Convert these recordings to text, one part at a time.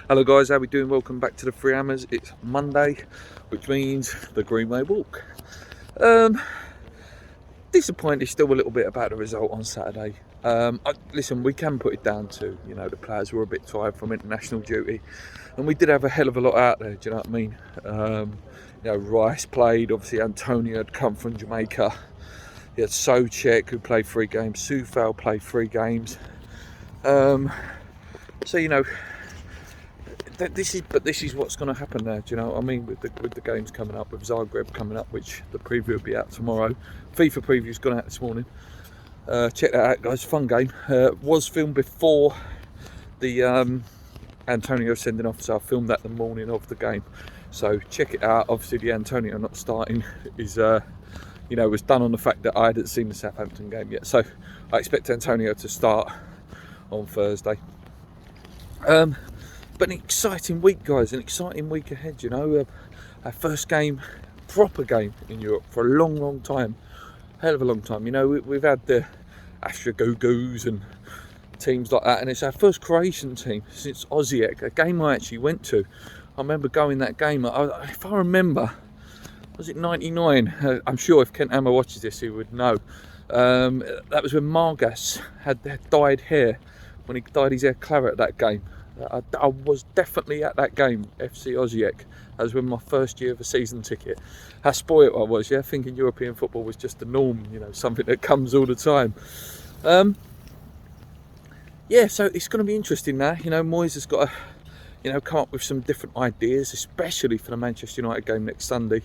Hello guys, how we doing? Welcome back to the Three Hammers. It's Monday, which means the Greenway Walk. Disappointed still a little bit about the result on Saturday. Listen, we can put it down to, the players were a bit tired from international duty, and we did have a hell of a lot out there, do you know what I mean? Rice played, obviously Antonio had come from Jamaica. You had Soucek, who played 3 games, Soufal played 3 games. This is what's going to happen now. Do you know what I mean? With the games coming up, with Zagreb coming up, which the preview will be out tomorrow. FIFA preview's gone out this morning. Check that out, guys. Fun game. Was filmed before the Antonio sending off, so I filmed that the morning of the game. So check it out. Obviously, the Antonio not starting is was done on the fact that I hadn't seen the Southampton game yet. So I expect Antonio to start on Thursday. But an exciting week, guys, an exciting week ahead, our first game, proper game in Europe for a long time, hell of a long time. We've had the Astra Go-Go's and teams like that, and it's our first Croatian team since Osijek, a game I actually went to. I remember going that game, if I remember, was it 99? I'm sure if Kent Hammer watches this, he would know. That was when Margas had dyed hair, when he dyed his hair claret at that game. I was definitely at that game, FC Osijek. That was when my first year of a season ticket. How spoiled I was, thinking European football was just the norm, something that comes all the time. So it's going to be interesting now. Moyes has got to, come up with some different ideas, especially for the Manchester United game next Sunday.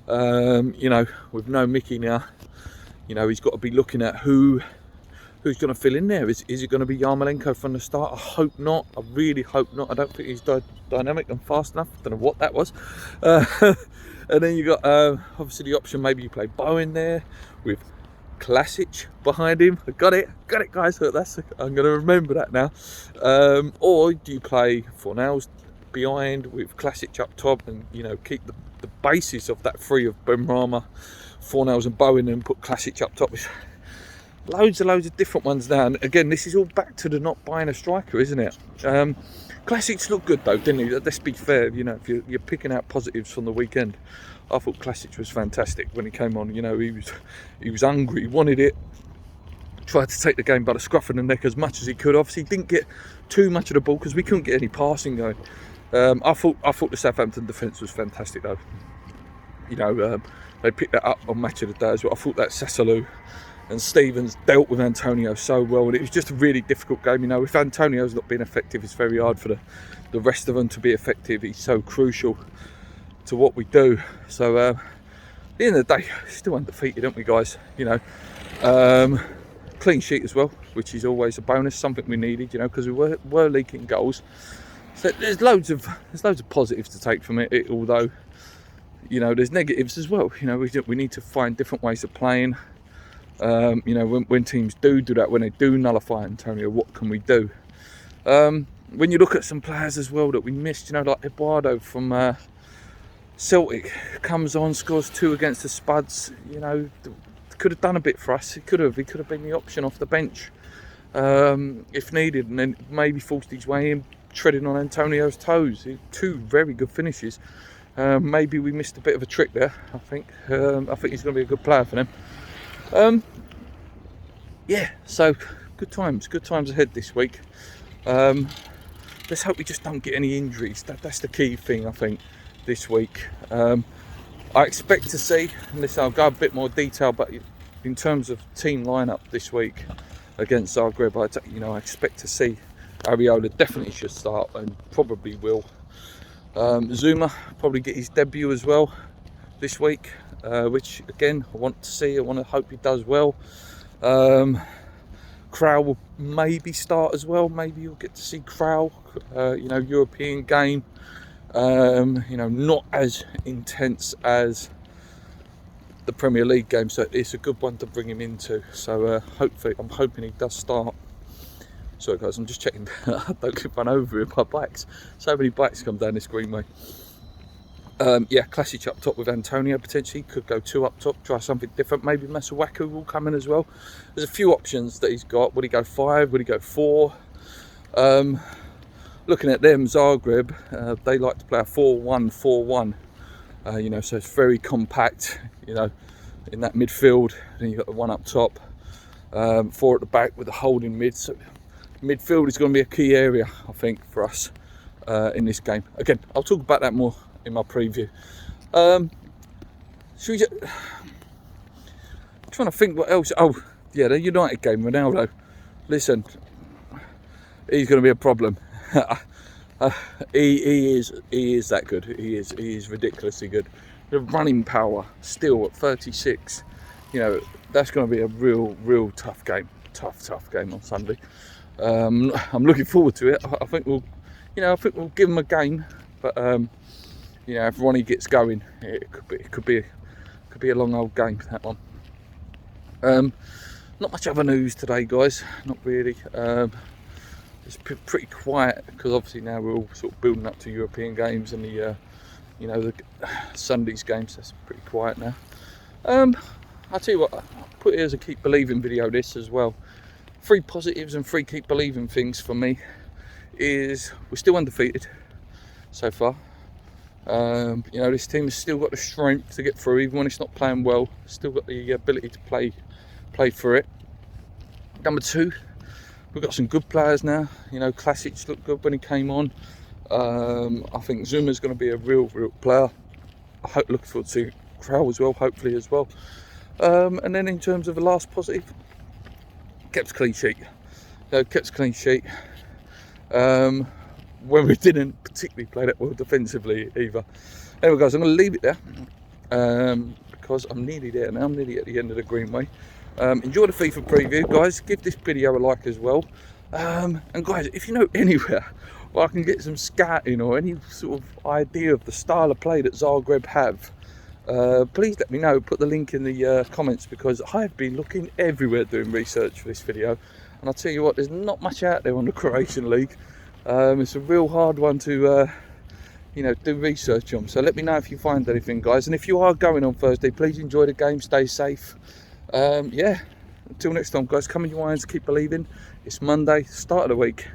With no Mickey now, he's got to be looking at who's going to fill in there. Is it going to be Yarmolenko from the start? I hope not. I really hope not. I don't think he's dynamic and fast enough. I don't know what that was. And then you got obviously the option, maybe you play Bowen there with Klasic behind him. Got it guys. I'm going to remember that now. Or do you play Fornals behind with Klasic up top and keep the basis of that 3 of Benrahma, Fornals and Bowen, and put Klasic up top? Loads of different ones now, and again, this is all back to the not buying a striker, isn't it? Classics looked good though, didn't he? Let's be fair, if you're picking out positives from the weekend, I thought Klasic was fantastic when he came on. He was hungry, he wanted it, tried to take the game by the scruff of the neck as much as he could. Obviously didn't get too much of the ball because we couldn't get any passing going. I thought the Southampton defence was fantastic though. They picked that up on Match of the Day as well. I thought that Sassalou and Stevens dealt with Antonio so well, and it was just a really difficult game. If Antonio's not being effective, it's very hard for the rest of them to be effective. He's so crucial to what we do. So at the end of the day, still undefeated, aren't we, guys? Clean sheet as well, which is always a bonus, something we needed, because we were leaking goals. So there's loads of positives to take from it, although there's negatives as well. We need to find different ways of playing. When teams do that, when they do nullify Antonio, what can we do? When you look at some players as well that we missed, like Eduardo from Celtic, comes on, scores 2 against the Spuds. Could have done a bit for us. He could have been the option off the bench if needed, and then maybe forced his way in, treading on Antonio's toes. 2 very good finishes. Maybe we missed a bit of a trick there. I think he's going to be a good player for them. So good times ahead this week. Let's hope we just don't get any injuries. That's the key thing, I think, this week. I expect to see, and this I'll go a bit more detail, but in terms of team lineup this week against Zagreb, I expect to see Ariola definitely should start and probably will. Zuma probably get his debut as well this week, which again I want to see. I want to hope he does well. Krau will maybe start as well. Maybe you'll get to see Krau, European game. Not as intense as the Premier League game, so it's a good one to bring him into. So I'm hoping he does start. Sorry guys, I'm just checking. Don't get run over here by bikes. So many bikes come down this greenway. Klasic up top with Antonio potentially. Could go 2 up top, try something different. Maybe Masuaku will come in as well. There's a few options that he's got. Would he go 5? Would he go 4? looking at them, Zagreb, they like to play a 4-1-4-1. You know, so it's very compact. You know, in that midfield, then you've got the one up top, 4 at the back with the holding mid. So midfield is going to be a key area, I think, for us in this game. Again, I'll talk about that more in my preview. Should we just... trying to think what else. Oh yeah, the United game, Ronaldo. Listen, he's going to be a problem. He is that good. He is ridiculously good. The running power still at 36. You know, that's going to be a real tough game. Tough game on Sunday. I'm looking forward to it. I think we'll give him a game. But you know, if Ronnie gets going, it could be a long old game, that one. Not much other news today, guys. Not really. It's pretty quiet because obviously now we're all sort of building up to European games and the you know, the Sunday's games. That's pretty quiet now. I'll tell you what, I'll put it as a keep believing video. This as well. 3 positives and 3 keep believing things for me is we're still undefeated so far. You know, this team has still got the strength to get through, even when it's not playing well. Still got the ability to play through it. Number 2, we've got some good players now. You know, Klasic looked good when he came on. I think Zuma's going to be a real player. I look forward to Krell as well, hopefully as well. And then in terms of the last positive, kept a clean sheet. Kept a clean sheet. When we didn't particularly play that well defensively either. Anyway, guys, I'm going to leave it there because I'm nearly there now. I'm nearly at the end of the Greenway. Enjoy the FIFA preview, guys. Give this video a like as well. And guys, if you know anywhere where I can get some scouting or any sort of idea of the style of play that Zagreb have, please let me know. Put the link in the comments, because I've been looking everywhere doing research for this video, and I'll tell you what, there's not much out there on the Croatian league. It's a real hard one to you know, do research on. So let me know if you find anything, guys, and if you are going on Thursday, please enjoy the game, stay safe. Yeah, until next time, guys, come in your irons, keep believing. It's Monday, start of the week.